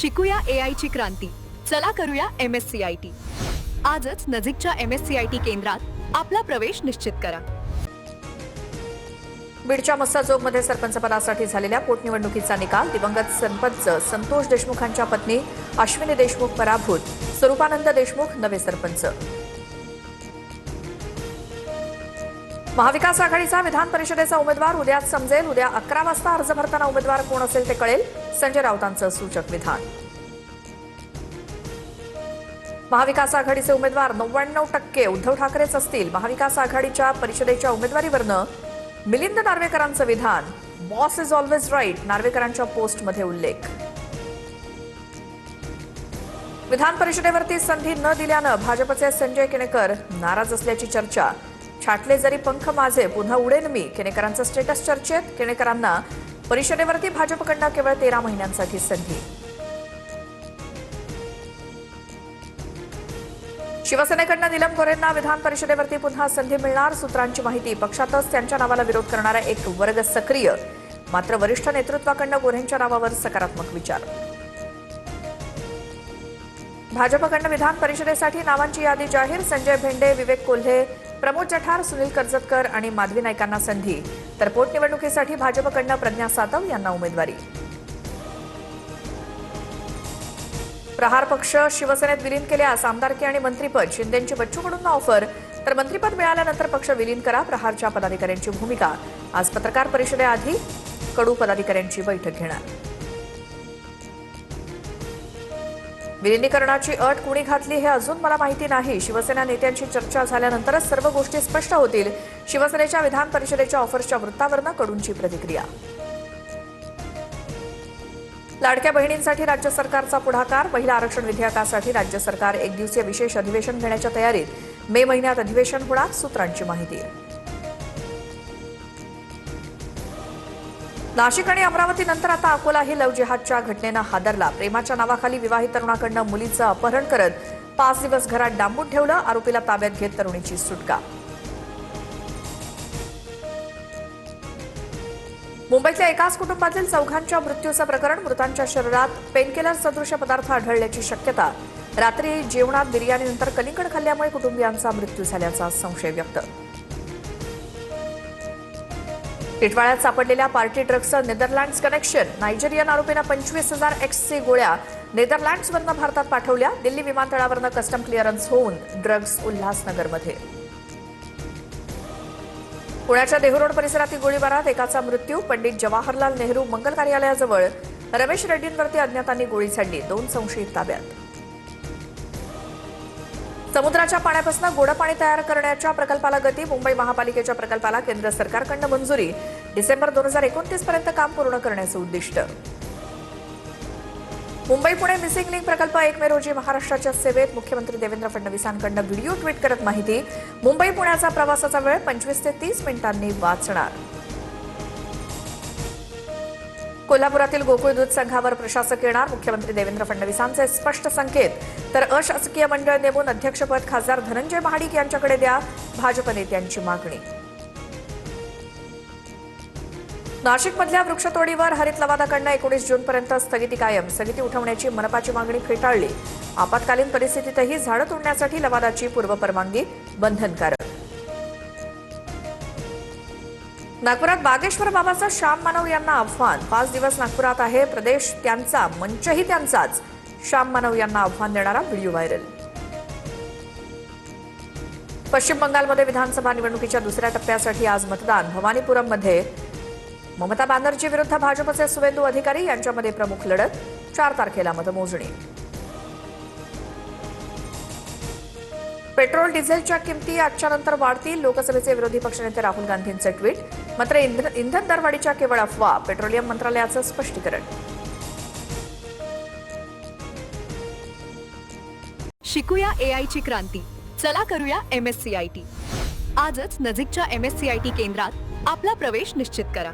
शिकूया AI ची क्रांती. चला करूया MSCIT. आजच नजीकच्या MSCIT केंद्रात आपला प्रवेश निश्चित करा. बीडच्या मस्साजोगमध्ये सरपंच पदासाठी झालेल्या पोटनिवडणुकीचा निकाल. दिवंगत सरपंच संतोष देशमुखांच्या पत्नी अश्विनी देशमुख पराभूत. स्वरूपानंद देशमुख नवे सरपंच. महाविकास आघाडीचा विधान परिषदेचा उमेदवार उद्याच समजेल. उद्या 11 वाजता अर्ज भरताना उमेदवार कोण असेल ते कळेल. संजय राऊतांचं सूचक विधान. महाविकास आघाडीचे उमेदवार 99% उद्धव ठाकरेच असतील. महाविकास आघाडीच्या परिषदेच्या उमेदवारीवरनं मिलिंद नार्वेकरांचं विधान. बॉस इज ऑलवेज राईट, नार्वेकरांच्या पोस्टमध्ये उल्लेख. विधान परिषदेवरती संधी न दिल्यानं भाजपचे संजय केणेकर नाराज असल्याची चर्चा. छाटले जरी पंख माझे पुन्हा उडेन मी, केणेकरांचं स्टेटस चर्चेत. केणेकरांना परिषदेवरती भाजपकडनं केवळ 13 महिन्यांसाठी संधी. शिवसेनेकडनं नीलम गोऱ्हेंना विधान परिषदेवरती पुन्हा संधी मिळणार. सूत्रांची माहिती. पक्षातच त्यांच्या नावाला विरोध करणारा एक वर्ग सक्रिय, मात्र वरिष्ठ नेतृत्वाकडनं गोऱ्हेंच्या नावावर सकारात्मक विचार. भाजपकडनं विधान परिषदेसाठी नावांची यादी जाहीर. संजय भेंडे, विवेक कोल्हे, प्रमोद जठार, सुनील कर्जतकर आणि माधवी नाईकांना संधी, तर पोटनिवडणुकीसाठी भाजपकडनं प्रज्ञा सातव यांना उमेदवारी. प्रहार पक्ष शिवसेनेत विलीन केल्यास आमदारकी आणि मंत्रीपद. शिंदेंची बच्चूकडून ऑफर, तर मंत्रीपद मिळाल्यानंतर पक्ष विलीन करा. प्रहारच्या पदाधिकाऱ्यांची भूमिका. आज पत्रकार परिषदेआधी कडू पदाधिकाऱ्यांची बैठक घेणार. विलीनीकरणाची अट कुणी घातली हे अजून मला माहिती नाही. शिवसेना नेत्यांशी चर्चा झाल्यानंतरच सर्व गोष्टी स्पष्ट होतील. शिवसेनेच्या विधान परिषदेच्या ऑफर्सच्या वृत्तावरनं कडूंची प्रतिक्रिया. लाडक्या बहिणींसाठी राज्य सरकारचा पुढाकार. महिला आरक्षण विधेयकासाठी राज्य सरकार एक दिवसीय विशेष अधिवेशन घेण्याच्या तयारीत. मे महिन्यात अधिवेशन होणार. सूत्रांची माहिती. नाशिक आणि अमरावतीनंतर आता अकोलाही लव्ह जिहादच्या घटनेनं हादरला. प्रेमाच्या नावाखाली विवाहित तरुणाकडनं मुलीचं अपहरण करत 5 दिवस घरात डांबून ठेवलं. आरोपीला ताब्यात घेत तरुणीची सुटका. मुंबईतल्या एकाच कुटुंबातील चौघांच्या मृत्यूचं प्रकरण. मृतांच्या शरीरात पेनकिलर सदृश पदार्थ आढळल्याची शक्यता. रात्री जेवणात बिर्याणीनंतर कलिंगड खाल्ल्यामुळे कुटुंबियांचा मृत्यू झाल्याचा संशय व्यक्त. टिटवाळ्यात सापडलेल्या पार्टी ड्रग्सचं नेदरलँड्स कनेक्शन. नायजेरियन आरोपीनं 25,000 एक्सची गोळ्या नेदरलँड्सवरनं भारतात पाठवल्या. दिल्ली विमानतळावरनं कस्टम क्लिअरन्स होऊन ड्रग्स उल्हासनगरमध्ये. पुण्याच्या देहू रोड परिसरातील गोळीबारात एकाचा मृत्यू. पंडित जवाहरलाल नेहरू मंगल कार्यालयाजवळ रमेश रेड्डींवरती अज्ञातांनी गोळी झाडली. 2 संशयित ताब्यात. समुद्राच्या पाण्यापासून गोडं पाणी तयार करण्याच्या प्रकल्पाला गती. मुंबई महापालिकेच्या प्रकल्पाला केंद्र सरकारकडनं मंजुरी. डिसेंबर 2029 पर्यंत काम पूर्ण करण्याचं उद्दिष्ट. मुंबई पुणे मिसिंग लिंक प्रकल्प 1 मे रोजी महाराष्ट्राच्या सेवेत. मुख्यमंत्री देवेंद्र फडणवीसांकडनं व्हिडिओ ट्विट करत माहिती. मुंबई पुण्याचा प्रवासाचा वेळ 25 ते 30 मिनिटांनी वाचणार. कोल्हापुरातील गोकुळ दूध संघावर प्रशासक येणार. मुख्यमंत्री देवेंद्र फडणवीसांचे स्पष्ट संकेत. तर अशासकीय मंडळ नेमून अध्यक्षपद खासदार धनंजय महाडिक यांच्याकडे द्या. भाजप नेत्यांची मागणी. नाशिकमधल्या वृक्षतोडीवर हरित लवादाकडनं 19 जूनपर्यंत स्थगिती कायम. स्थगिती उठवण्याची मनपाची मागणी फेटाळली. आपत्कालीन परिस्थितीतही झाडं तोडण्यासाठी लवादाची पूर्वपरवानगी बंधनकारक. नागपुरात बागेश्वर बाबाचं श्याम मानव यांना आव्हान. 5 दिवस नागपुरात आहे. प्रदेश त्यांचा, मंचही त्यांचाच. श्याम मानव यांना आव्हान देणारा व्हिडिओ व्हायरल. पश्चिम बंगालमध्ये विधानसभा निवडणुकीच्या दुसऱ्या टप्प्यासाठी आज मतदान. भवानीपुरममध्ये ममता बॅनर्जी विरुद्ध भाजपचे सुवेंदू अधिकारी यांच्यामध्ये प्रमुख लढत. 4 तारखेला मतमोजणी. पेट्रोल डिझेलच्या किमती आजच्या नंतर वाढतील. लोकसभेचे विरोधी पक्षनेते राहुल गांधींचे ट्विट. मात्र इंधन दरवाढीच्या केवळ अफवा. पेट्रोलियम मंत्रालयाचं स्पष्टीकरण. शिकूया AI ची क्रांती. चला करूया MSCIT. आजच नजीकच्या MSCIT केंद्रात आपला प्रवेश निश्चित करा.